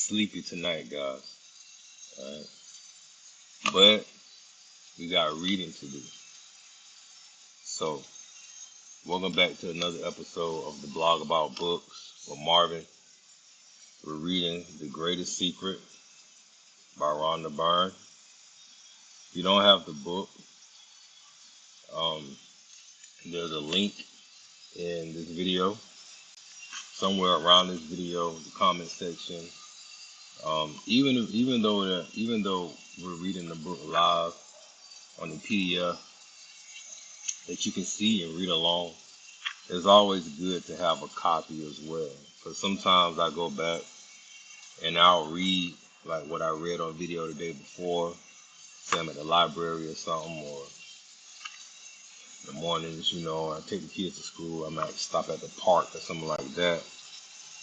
sleepy tonight, guys. Alright. But we got reading to do. So, welcome back to another episode of the blog about books with Marvin. We're reading The Greatest Secret by Rhonda Byrne. If you don't have the book, there's a link in this video, somewhere around this video, the comment section. Even though we're reading the book live on the PDF that you can see and read along, it's always good to have a copy as well. Because sometimes I go back and I'll read like what I read on video the day before, say I'm at the library or something, or in the mornings, I take the kids to school, I might stop at the park or something like that.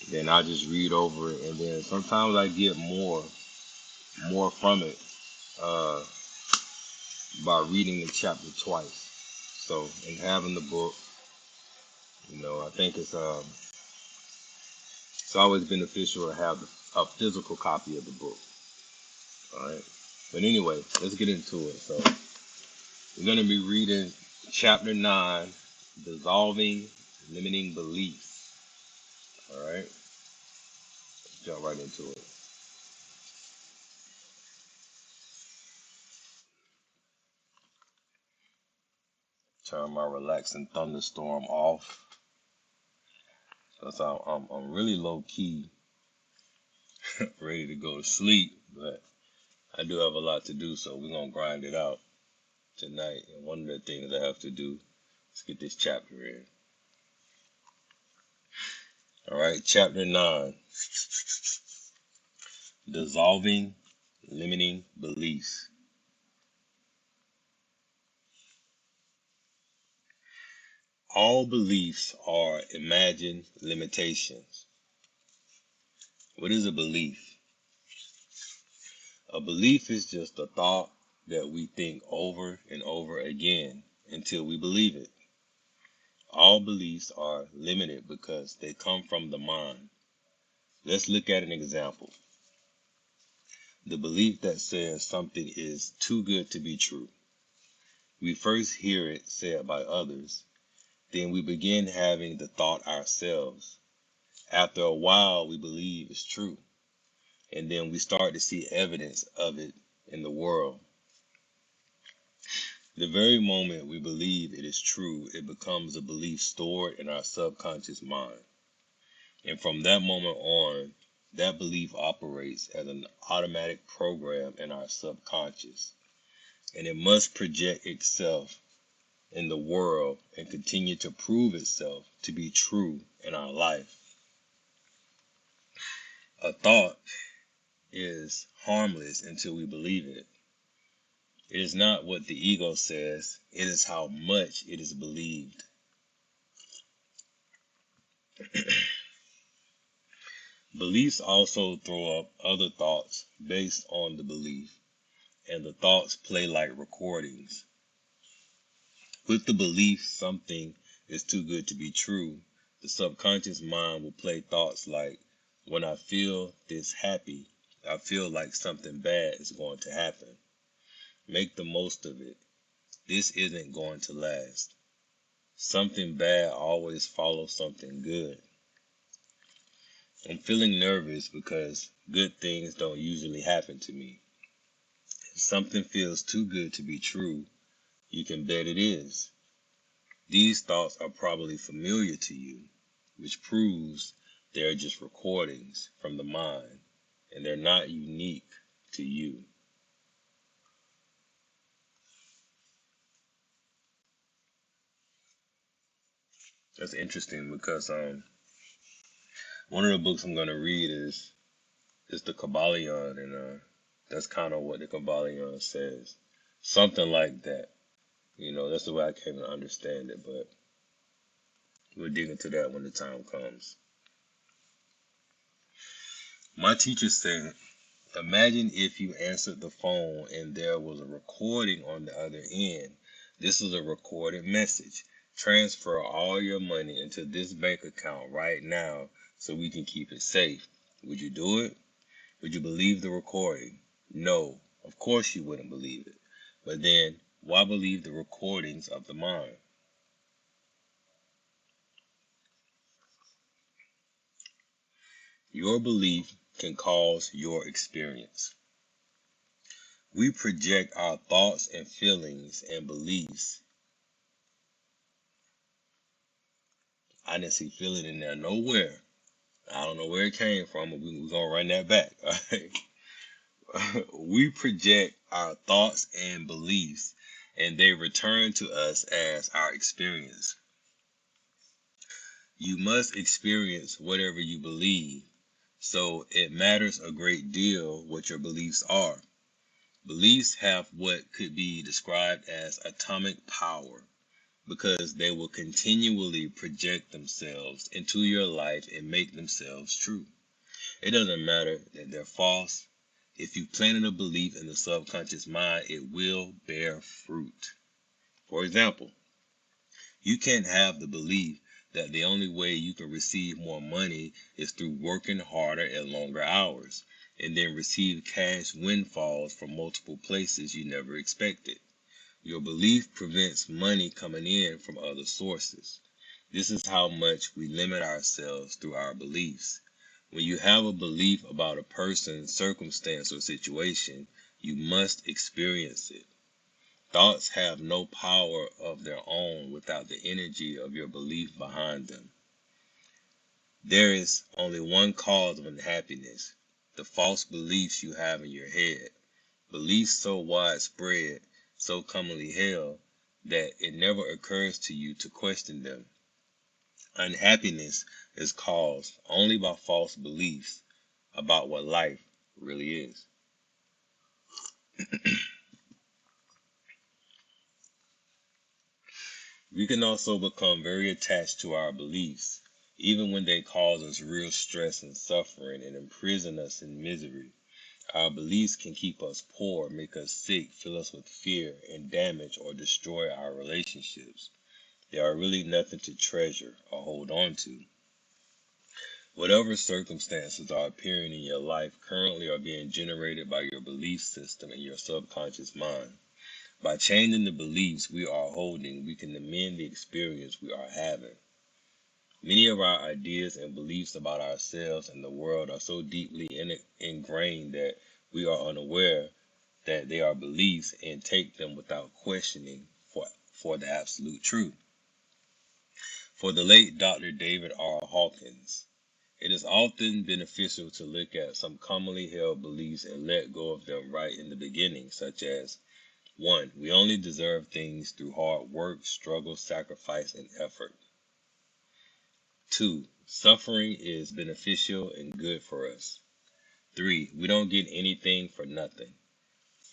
Then I just read over it, and then sometimes I get more from it by reading the chapter twice. So, in having the book, I think it's always beneficial to have a physical copy of the book. All right. But anyway, let's get into it. So, we're going to be reading chapter 9, Dissolving Limiting Beliefs. All right. Let's jump right into it. Turn my relaxing thunderstorm off, because I'm really low key, ready to go to sleep, but I do have a lot to do, so we're gonna grind it out tonight. And one of the things I have to do is get this chapter in. All right, chapter 9, Dissolving Limiting Beliefs. All beliefs are imagined limitations. What is a belief? A belief is just a thought that we think over and over again until we believe it. All beliefs are limited because they come from the mind. Let's look at an example. The belief that says something is too good to be true. We first hear it said by others, then we begin having the thought ourselves. After a while, we believe it's true, and then we start to see evidence of it in the world. The very moment we believe it is true, it becomes a belief stored in our subconscious mind. And from that moment on, that belief operates as an automatic program in our subconscious. And it must project itself in the world and continue to prove itself to be true in our life. A thought is harmless until we believe it. It is not what the ego says, it is how much it is believed. Beliefs also throw up other thoughts based on the belief, and the thoughts play like recordings. With the belief something is too good to be true, the subconscious mind will play thoughts like, when I feel this happy, I feel like something bad is going to happen. Make the most of it. This isn't going to last. Something bad always follows something good. I'm feeling nervous because good things don't usually happen to me. If something feels too good to be true, you can bet it is. These thoughts are probably familiar to you, which proves they're just recordings from the mind, and they're not unique to you. That's interesting because one of the books I'm going to read is the Kabbalion, and that's kind of what the Kabbalion says. Something like that. That's the way I came to understand it, but we'll dig into that when the time comes. My teacher said, imagine if you answered the phone and there was a recording on the other end. This is a recorded message. Transfer all your money into this bank account right now so we can keep it safe. Would you do it? Would you believe the recording? No, of course you wouldn't believe it. But then, why believe the recordings of the mind? Your belief can cause your experience. We project our thoughts and feelings and beliefs. I didn't see feeling in there nowhere. I don't know where it came from, but we're going to run that back. All right? We project our thoughts and beliefs, and they return to us as our experience. You must experience whatever you believe, so it matters a great deal what your beliefs are. Beliefs have what could be described as atomic power because they will continually project themselves into your life and make themselves true. It doesn't matter that they're false. If you planted a belief in the subconscious mind, it will bear fruit. For example, you can't have the belief that the only way you can receive more money is through working harder and longer hours, and then receive cash windfalls from multiple places you never expected. Your belief prevents money coming in from other sources. This is how much we limit ourselves through our beliefs. When you have a belief about a person, circumstance, or situation, you must experience it. Thoughts have no power of their own without the energy of your belief behind them. There is only one cause of unhappiness: the false beliefs you have in your head. Beliefs so widespread, so commonly held, that it never occurs to you to question them. Unhappiness is caused only by false beliefs about what life really is. We can also become very attached to our beliefs, even when they cause us real stress and suffering and imprison us in misery. Our beliefs can keep us poor, make us sick, fill us with fear, and damage or destroy our relationships. They are really nothing to treasure or hold on to. Whatever circumstances are appearing in your life currently are being generated by your belief system in your subconscious mind. By changing the beliefs we are holding, we can amend the experience we are having. Many of our ideas and beliefs about ourselves and the world are so deeply ingrained that we are unaware that they are beliefs and take them without questioning for the absolute truth. For the late Dr. David R. Hawkins, it is often beneficial to look at some commonly held beliefs and let go of them right in the beginning, such as 1. We only deserve things through hard work, struggle, sacrifice, and effort. 2. Suffering is beneficial and good for us. 3. We don't get anything for nothing.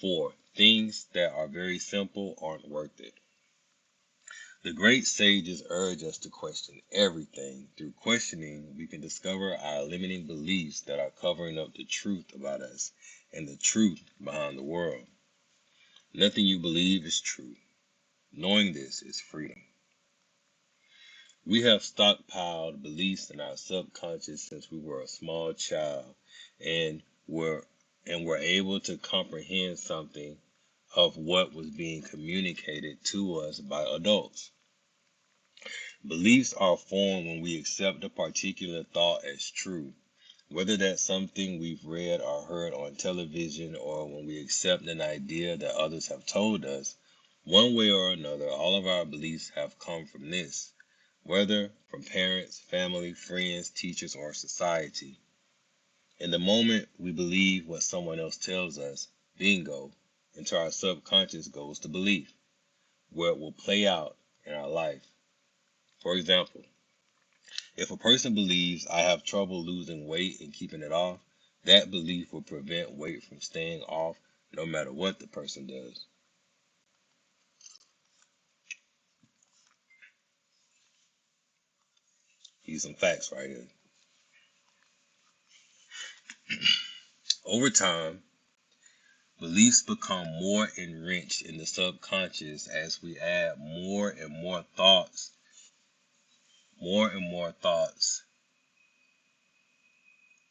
4. Things that are very simple aren't worth it. The great sages urge us to question everything. Through questioning, we can discover our limiting beliefs that are covering up the truth about us and the truth behind the world. Nothing you believe is true. Knowing this is freedom. We have stockpiled beliefs in our subconscious since we were a small child and were able to comprehend something of what was being communicated to us by adults. Beliefs are formed when we accept a particular thought as true, whether that's something we've read or heard on television or when we accept an idea that others have told us. One way or another, all of our beliefs have come from this, whether from parents, family, friends, teachers, or society. In the moment we believe what someone else tells us, bingo, into our subconscious goes the belief, where it will play out in our life. For example, if a person believes I have trouble losing weight and keeping it off, that belief will prevent weight from staying off no matter what the person does. Here's some facts right here. Over time, beliefs become more enriched in the subconscious as we add more and more thoughts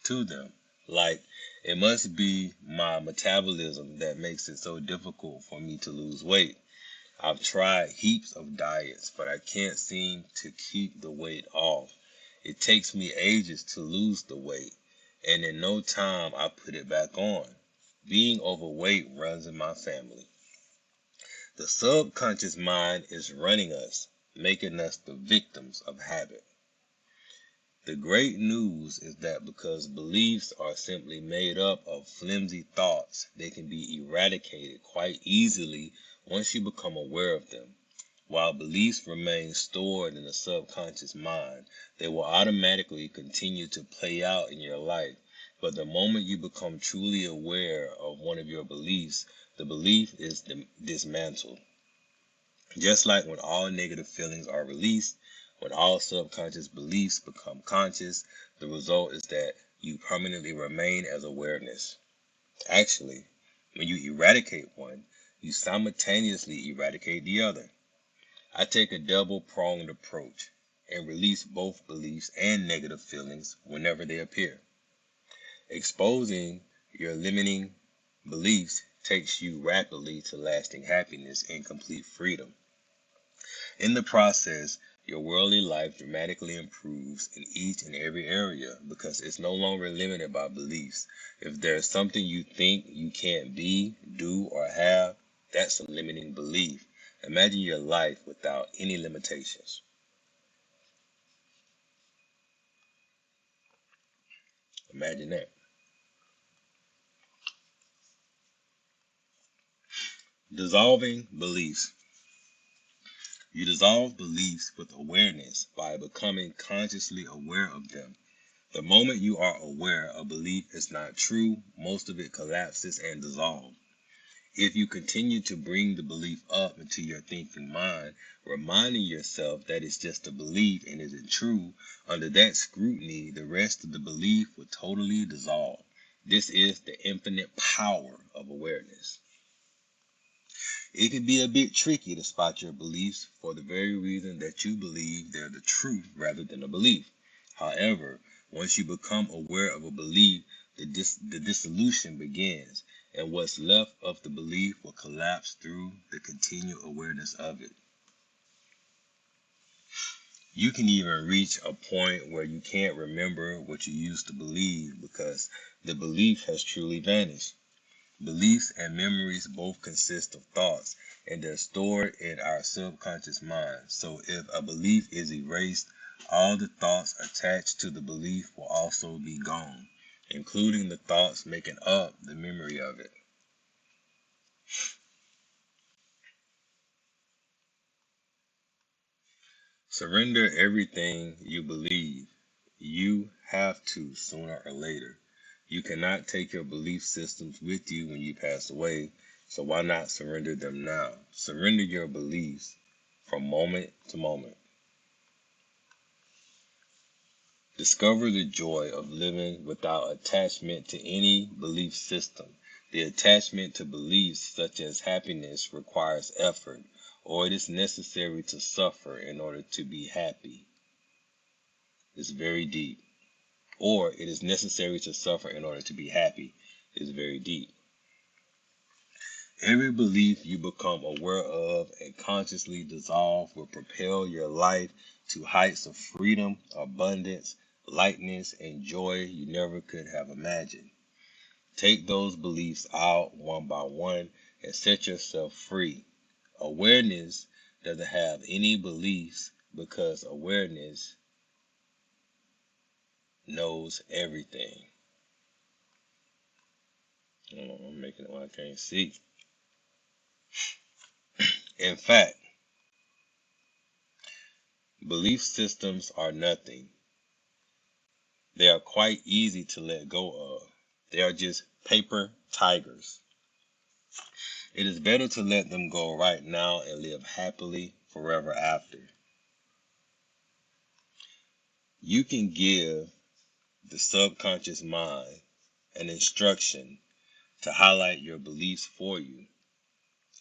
to them. Like, it must be my metabolism that makes it so difficult for me to lose weight. I've tried heaps of diets, but I can't seem to keep the weight off. It takes me ages to lose the weight, and in no time I put it back on. Being overweight runs in my family. The subconscious mind is running us, making us the victims of habit. The great news is that because beliefs are simply made up of flimsy thoughts, they can be eradicated quite easily once you become aware of them. While beliefs remain stored in the subconscious mind, they will automatically continue to play out in your life. But the moment you become truly aware of one of your beliefs, the belief is dismantled. Just like when all negative feelings are released, when all subconscious beliefs become conscious, the result is that you permanently remain as awareness. Actually, when you eradicate one, you simultaneously eradicate the other. I take a double-pronged approach and release both beliefs and negative feelings whenever they appear. Exposing your limiting beliefs takes you rapidly to lasting happiness and complete freedom. In the process, your worldly life dramatically improves in each and every area because it's no longer limited by beliefs. If there's something you think you can't be, do, or have, that's a limiting belief. Imagine your life without any limitations. Imagine that. Dissolving beliefs. You dissolve beliefs with awareness by becoming consciously aware of them. The moment you are aware a belief is not true, most of it collapses and dissolves. If you continue to bring the belief up into your thinking mind, reminding yourself that it's just a belief and isn't true, under that scrutiny, the rest of the belief will totally dissolve. This is the infinite power of awareness. It can be a bit tricky to spot your beliefs for the very reason that you believe they're the truth rather than a belief. However, once you become aware of a belief, the dissolution begins, and what's left of the belief will collapse through the continued awareness of it. You can even reach a point where you can't remember what you used to believe because the belief has truly vanished. Beliefs and memories both consist of thoughts, and they're stored in our subconscious mind. So if a belief is erased, all the thoughts attached to the belief will also be gone, including the thoughts making up the memory of it. Surrender everything you believe. You have to sooner or later. You cannot take your belief systems with you when you pass away, so why not surrender them now? Surrender your beliefs from moment to moment. Discover the joy of living without attachment to any belief system. The attachment to beliefs such as happiness requires effort, or it is necessary to suffer in order to be happy. It's very deep. Or it is necessary to suffer in order to be happy. It's very deep. Every belief you become aware of and consciously dissolve will propel your life to heights of freedom, abundance, lightness, and joy you never could have imagined. Take those beliefs out one by one and set yourself free. Awareness doesn't have any beliefs because awareness knows everything. I'm making it when I can't see. In fact, belief systems are nothing. They are quite easy to let go of. They are just paper tigers. It is better to let them go right now and live happily forever after. You can give the subconscious mind an instruction to highlight your beliefs for you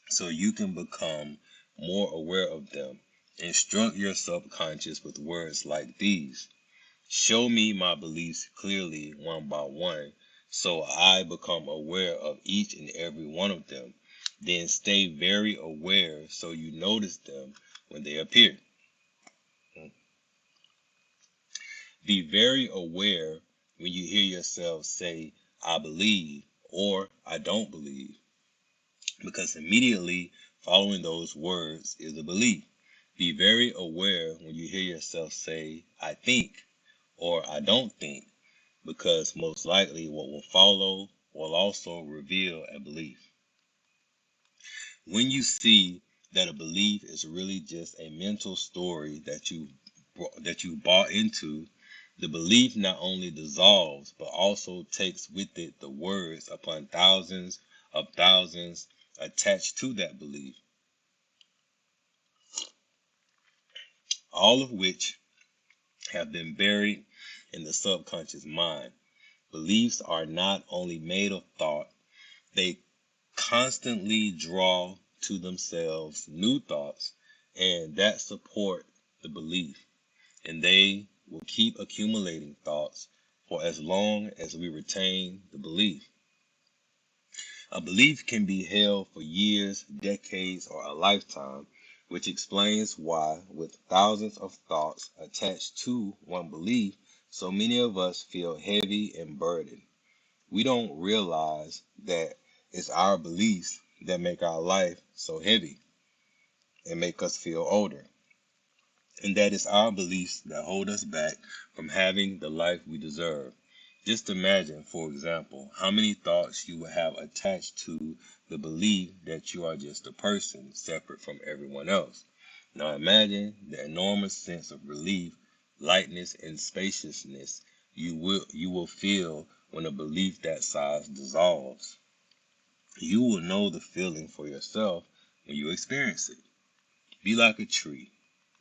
so you can become more aware of them. Instruct your subconscious with words like these. Show me my beliefs clearly one by one So I become aware of each and every one of them. Then stay very aware so you notice them when they appear. Be very aware when you hear yourself say, I believe or I don't believe, because immediately following those words is a belief. Be very aware when you hear yourself say, I think or I don't think, because most likely what will follow will also reveal a belief. When you see that a belief is really just a mental story that you bought into, the belief not only dissolves but also takes with it the words upon thousands of thousands attached to that belief, all of which have been buried in the subconscious mind. Beliefs are not only made of thought, they constantly draw to themselves new thoughts and that support the belief, and they will keep accumulating thoughts for as long as we retain the belief. A belief can be held for years, decades, or a lifetime, which explains why, with thousands of thoughts attached to one belief, so many of us feel heavy and burdened. We don't realize that it's our beliefs that make our life so heavy and make us feel older. And that it's our beliefs that hold us back from having the life we deserve. Just imagine, for example, how many thoughts you would have attached to the belief that you are just a person separate from everyone else. Now imagine the enormous sense of relief, lightness, and spaciousness you will feel when a belief that size dissolves. You will know the feeling for yourself when you experience it. Be like a tree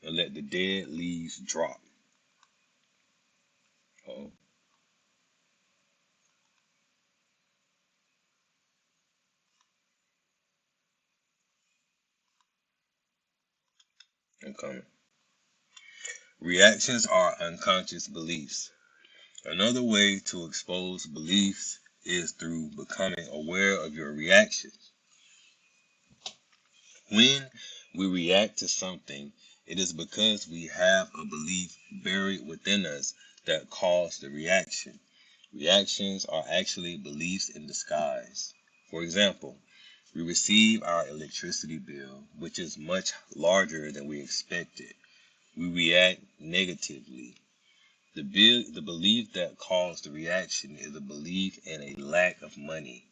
and let the dead leaves drop. Oh, I'm coming. Reactions are unconscious beliefs. Another way to expose beliefs is through becoming aware of your reactions. When we react to something, it is because we have a belief buried within us that caused the reaction. Reactions are actually beliefs in disguise. For example, we receive our electricity bill, which is much larger than we expected. We react negatively. The belief that caused the reaction is a belief in a lack of money.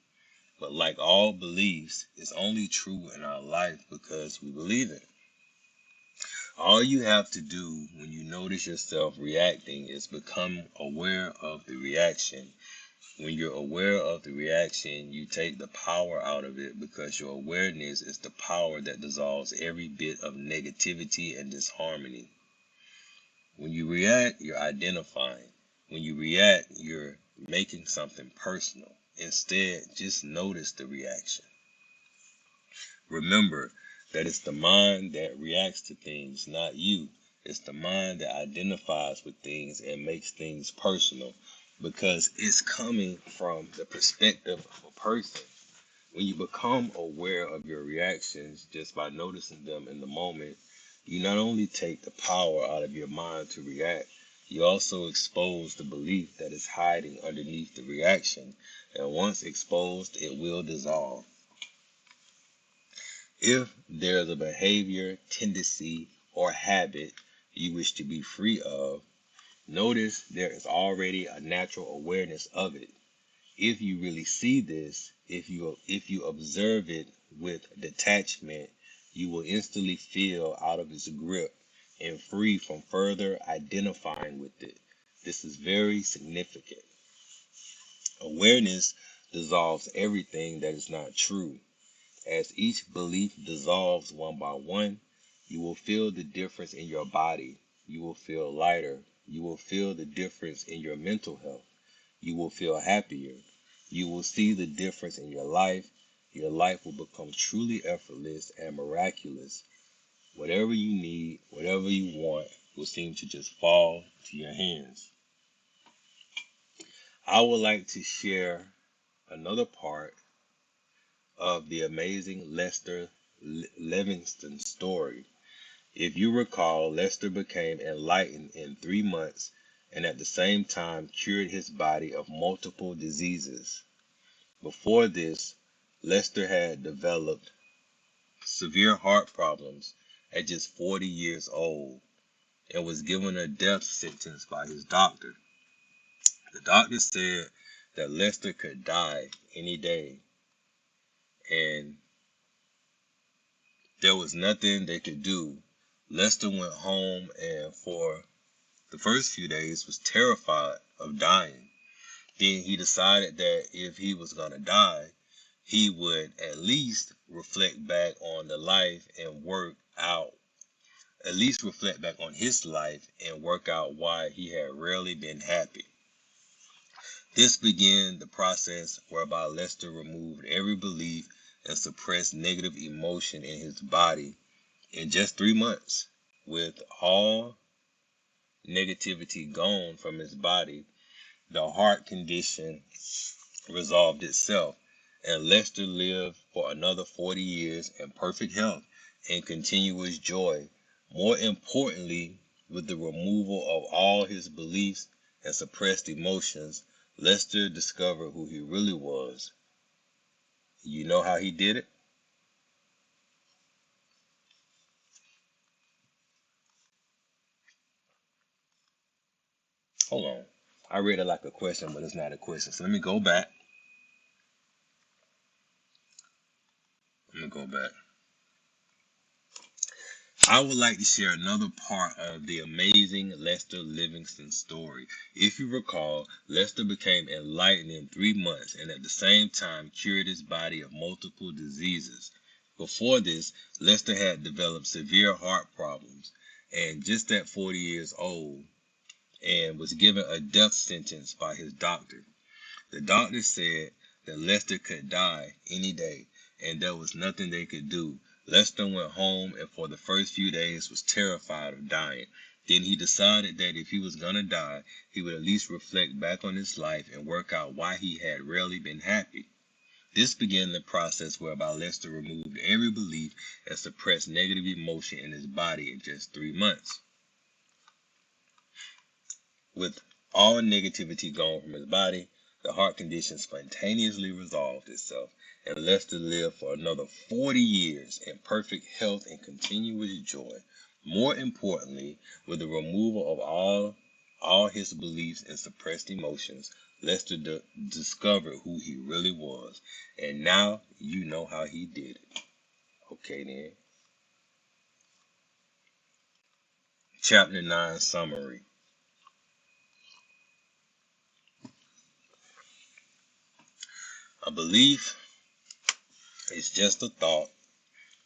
But like all beliefs, it's only true in our life because we believe it. All you have to do when you notice yourself reacting is become aware of the reaction. When you're aware of the reaction, you take the power out of it because your awareness is the power that dissolves every bit of negativity and disharmony. When you react, you're identifying. When you react, you're making something personal. Instead, just notice the reaction. Remember that it's the mind that reacts to things, not you. It's the mind that identifies with things and makes things personal because it's coming from the perspective of a person. When you become aware of your reactions just by noticing them in the moment, you not only take the power out of your mind to react, you also expose the belief that is hiding underneath the reaction. And once exposed, it will dissolve. If there is a behavior, tendency, or habit you wish to be free of, notice there is already a natural awareness of it. If you really see this, if you observe it with detachment, you will instantly feel out of its grip and free from further identifying with it. This is very significant. Awareness dissolves everything that is not true. As each belief dissolves one by one, you will feel the difference in your body. You will feel lighter. You will feel the difference in your mental health. You will feel happier. You will see the difference in your life. Your life will become truly effortless and miraculous. Whatever you need, whatever you want, will seem to just fall to your hands. I would like to share another part of the amazing Lester Livingston story. If you recall, Lester became enlightened in 3 months and at the same time cured his body of multiple diseases. Before this, Lester had developed severe heart problems at just 40 years old and was given a death sentence by his doctor. The doctor said that Lester could die any day, and there was nothing they could do. Lester went home and for the first few days was terrified of dying. Then he decided that if he was going to die, he would at least reflect back on the life and work out, at least reflect back on his life and work out why he had rarely been happy. This began the process whereby Lester removed every belief and suppressed negative emotion in his body in just 3 months. With all negativity gone from his body, the heart condition resolved itself, and Lester lived for another 40 years in perfect health and continuous joy. More importantly, with the removal of all his beliefs and suppressed emotions, Lester discovered who he really was. You know how he did it? Hold on. I read it like a question, but it's not a question. So let me go back. I would like to share another part of the amazing Lester Livingston story. If you recall, Lester became enlightened in 3 months and at the same time cured his body of multiple diseases. Before this, Lester had developed severe heart problems and just at 40 years old and was given a death sentence by his doctor. The doctor said that Lester could die any day, and there was nothing they could do. Lester went home and for the first few days was terrified of dying. Then he decided that if he was going to die, he would at least reflect back on his life and work out why he had rarely been happy. This began the process whereby Lester removed every belief and suppressed negative emotion in his body in just 3 months. With all negativity gone from his body, the heart condition spontaneously resolved itself, and Lester lived for another 40 years in perfect health and continuous joy. More importantly, with the removal of all his beliefs and suppressed emotions, Lester discovered who he really was. And now you know how he did it. Okay then. Chapter 9 Summary. A belief is just a thought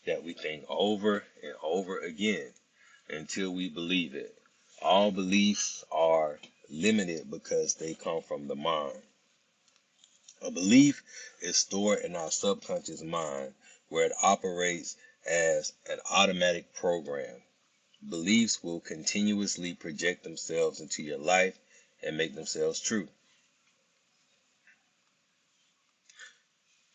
that we think over and over again until we believe it. All beliefs are limited because they come from the mind. A belief is stored in our subconscious mind where it operates as an automatic program. Beliefs will continuously project themselves into your life and make themselves true.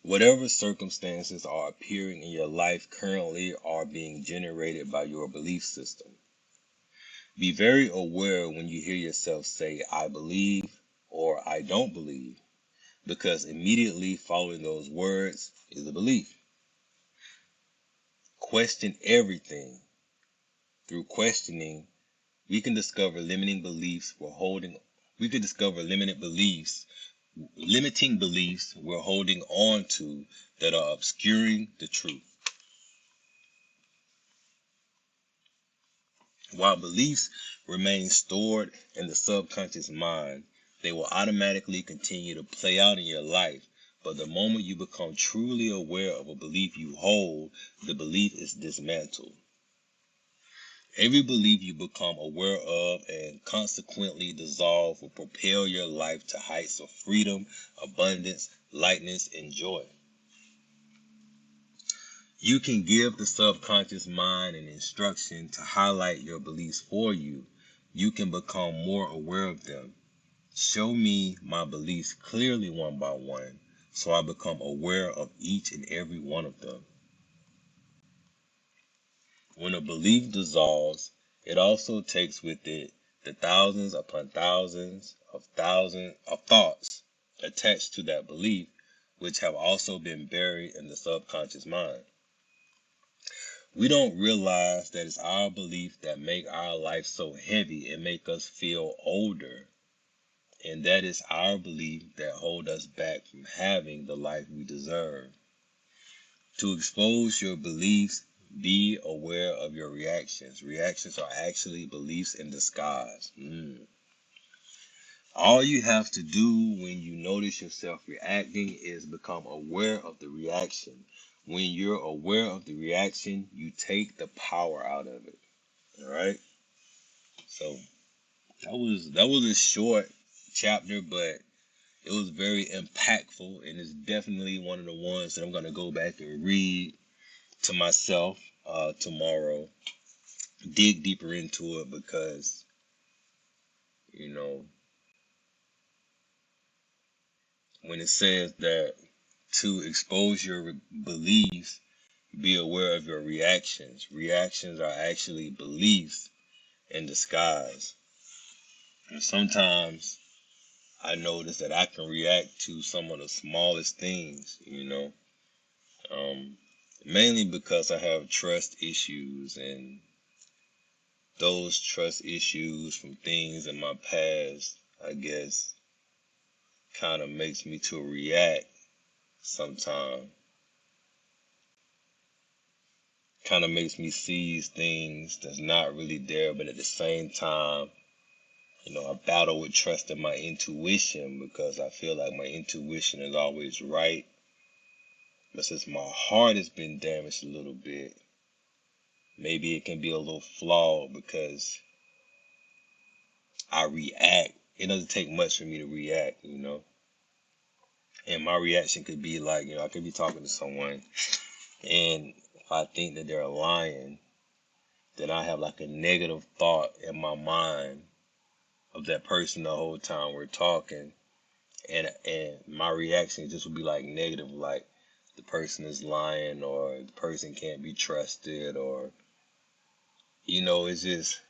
Whatever circumstances are appearing in your life currently are being generated by your belief system. Be very aware when you hear yourself say, I believe or I don't believe, because immediately following those words is a belief. Question everything. Through questioning, we can discover limiting beliefs we're holding. We can discover limiting beliefs we're holding on to that are obscuring the truth. While beliefs remain stored in the subconscious mind, they will automatically continue to play out in your life. But the moment you become truly aware of a belief you hold, the belief is dismantled. Every belief you become aware of and consequently dissolve will propel your life to heights of freedom, abundance, lightness, and joy. You can give the subconscious mind an instruction to highlight your beliefs for you. You can become more aware of them. Show me my beliefs clearly one by one, so I become aware of each and every one of them. When a belief dissolves, it also takes with it the thousands upon thousands of thoughts attached to that belief, which have also been buried in the subconscious mind. We don't realize that it's our belief that make our life so heavy and make us feel older. And that is our belief that hold us back from having the life we deserve. To expose your beliefs, be aware of your reactions. Reactions are actually beliefs in disguise. All you have to do when you notice yourself reacting is become aware of the reaction. When you're aware of the reaction, you take the power out of it. All right? So that was a short chapter, but it was very impactful, and it's definitely one of the ones that I'm going to go back and read to myself tomorrow, dig deeper into it, because, you know, when it says that to expose your beliefs, be aware of your reactions. Reactions are actually beliefs in disguise. And sometimes I notice that I can react to some of the smallest things, mainly because I have trust issues, and those trust issues from things in my past, I guess, kind of makes me to react sometimes. Kind of makes me seize things that's not really there, but at the same time, I battle with trusting my intuition, because I feel like my intuition is always right. But since my heart has been damaged a little bit, maybe it can be a little flawed, because I react. It doesn't take much for me to react, And my reaction could be like, I could be talking to someone, and if I think that they're lying, then I have like a negative thought in my mind of that person the whole time we're talking. And my reaction just would be like negative, like the person is lying, or the person can't be trusted, or, it's just,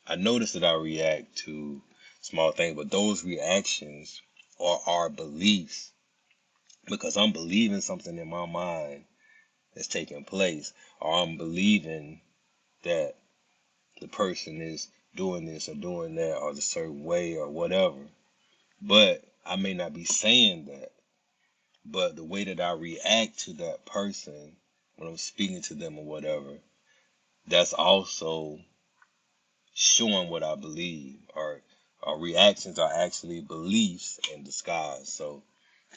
I notice that I react to small things, but those reactions are our beliefs, because I'm believing something in my mind that's taking place, or I'm believing that the person is doing this or doing that or the certain way or whatever. But I may not be saying that. But the way that I react to that person when I'm speaking to them or whatever, that's also showing what I believe. Or our reactions are actually beliefs in disguise. So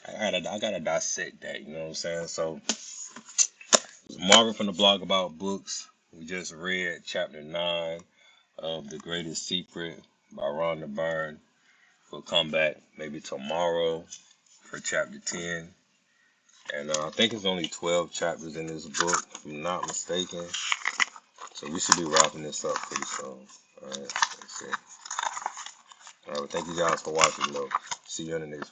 I gotta dissect that, you know what I'm saying? So Marvin from the blog about books. We just read chapter 9 of The Greatest Secret by Rhonda Byrne. We'll come back maybe tomorrow for chapter 10. And I think it's only 12 chapters in this book, if I'm not mistaken. So we should be wrapping this up pretty soon. Alright, let's see. Alright, well, thank you guys for watching, though. See you in the next